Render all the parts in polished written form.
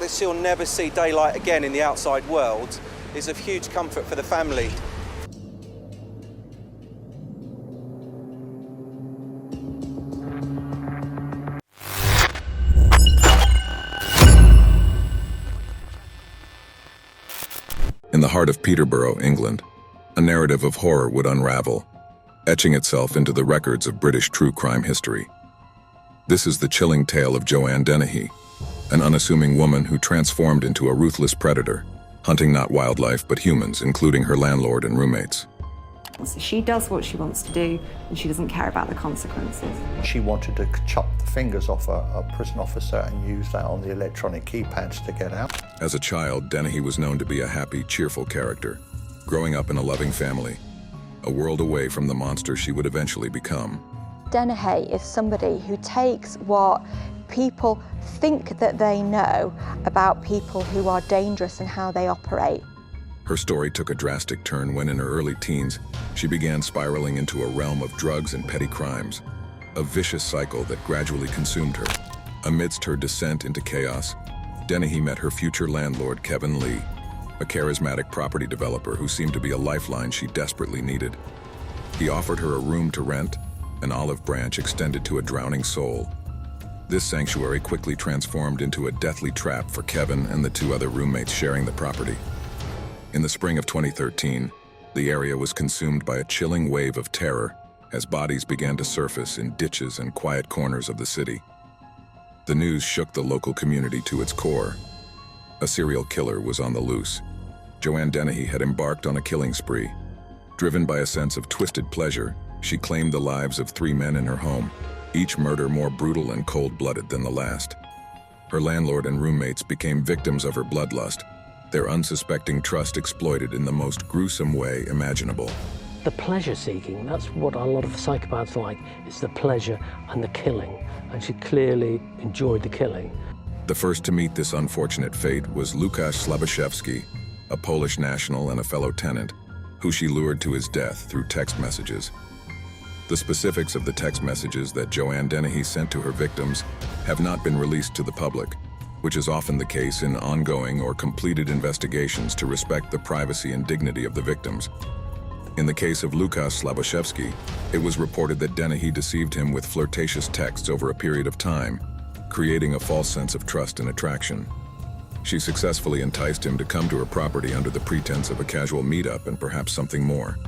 that she'll never see daylight again in the outside world is of huge comfort for the family. In the heart of Peterborough, England, a narrative of horror would unravel, etching itself into the records of British true crime history. This is the chilling tale of Joanne Dennehy, an unassuming woman who transformed into a ruthless predator, hunting not wildlife but humans, including her landlord and roommates. She does what she wants to do, and she doesn't care about the consequences. She wanted to chop the fingers off a prison officer and use that on the electronic keypads to get out. As a child, Dennehy was known to be a happy, cheerful character, growing up in a loving family, a world away from the monster she would eventually become. Dennehy is somebody who takes what people think that they know about people who are dangerous and how they operate. Her story took a drastic turn when in her early teens, she began spiraling into a realm of drugs and petty crimes, a vicious cycle that gradually consumed her. Amidst her descent into chaos, Dennehy met her future landlord, Kevin Lee, a charismatic property developer who seemed to be a lifeline she desperately needed. He offered her a room to rent, an olive branch extended to a drowning soul. This sanctuary quickly transformed into a deathly trap for Kevin and the two other roommates sharing the property. In the spring of 2013, the area was consumed by a chilling wave of terror as bodies began to surface in ditches and quiet corners of the city. The news shook the local community to its core. A serial killer was on the loose. Joanne Dennehy had embarked on a killing spree. Driven by a sense of twisted pleasure, she claimed the lives of 3 men in her home, each murder more brutal and cold-blooded than the last. Her landlord and roommates became victims of her bloodlust, their unsuspecting trust exploited in the most gruesome way imaginable. The pleasure-seeking, that's what a lot of psychopaths like, is the pleasure and the killing, and she clearly enjoyed the killing. The first to meet this unfortunate fate was Łukasz Slabaszewski, a Polish national and a fellow tenant, who she lured to his death through text messages. The specifics of the text messages that Joanne Dennehy sent to her victims have not been released to the public, which is often the case in ongoing or completed investigations to respect the privacy and dignity of the victims. In the case of Łukasz Slabaszewski, it was reported that Dennehy deceived him with flirtatious texts over a period of time, creating a false sense of trust and attraction. She successfully enticed him to come to her property under the pretense of a casual meetup and perhaps something more.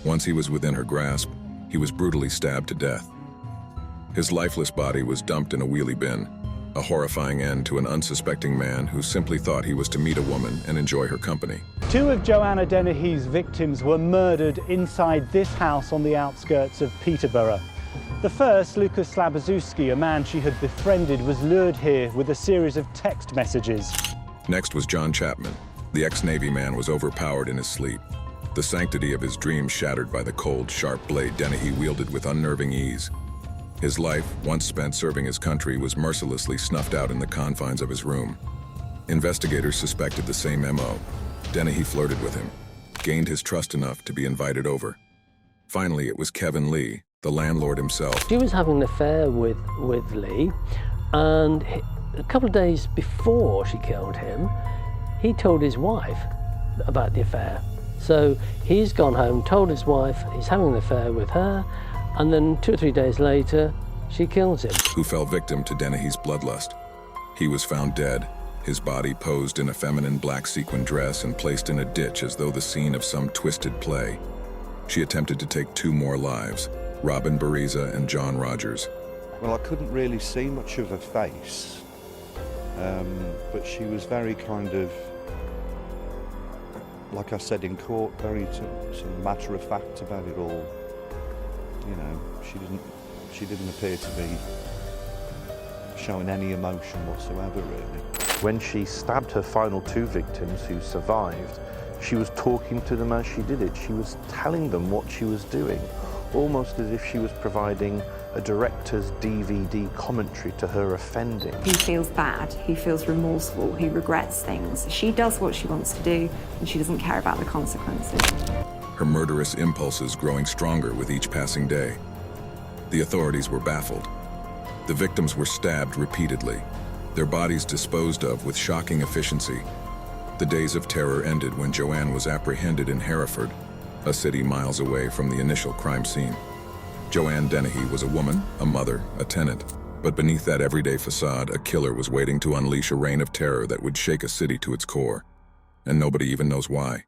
Once he was within her grasp, he was brutally stabbed to death. His lifeless body was dumped in a wheelie bin, a horrifying end to an unsuspecting man who simply thought he was to meet a woman and enjoy her company. 2 of Joanne Dennehy's victims were murdered inside this house on the outskirts of Peterborough. The first, Łukasz Slabaszewski, a man she had befriended, was lured here with a series of text messages. Next was John Chapman. The ex-Navy man was overpowered in his sleep, the sanctity of his dreams shattered by the cold, sharp blade Dennehy wielded with unnerving ease. His life, once spent serving his country, was mercilessly snuffed out in the confines of his room. Investigators suspected the same MO. Dennehy flirted with him, gained his trust enough to be invited over. Finally, it was Kevin Lee, the landlord himself. She was having an affair with Lee, and a couple of days before she killed him, he told his wife about the affair. So he's gone home, told his wife he's having an affair with her, and then 2 or 3 days later, she kills him. Who fell victim to Dennehy's bloodlust. He was found dead, his body posed in a feminine black sequin dress and placed in a ditch as though the scene of some twisted play. She attempted to take 2 more lives, Robin Bariza and John Rogers. Well, I couldn't really see much of her face, but she was very kind of, like I said in court, very sort of matter of fact about it all. You know, she didn't appear to be showing any emotion whatsoever, really. When she stabbed her final 2 victims who survived, she was talking to them as she did it. She was telling them what she was doing, almost as if she was providing a director's DVD commentary to her offending. He feels bad, he feels remorseful, he regrets things. She does what she wants to do, and she doesn't care about the consequences. Her murderous impulses growing stronger with each passing day. The authorities were baffled. The victims were stabbed repeatedly. their bodies disposed of with shocking efficiency. The days of terror ended when Joanne was apprehended in Hereford, a city miles away from the initial crime scene. Joanne Dennehy was a woman, a mother, a tenant, but beneath that everyday facade, a killer was waiting to unleash a reign of terror that would shake a city to its core. And nobody even knows why.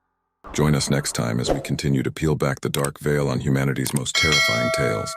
Join us next time as we continue to peel back the dark veil on humanity's most terrifying tales.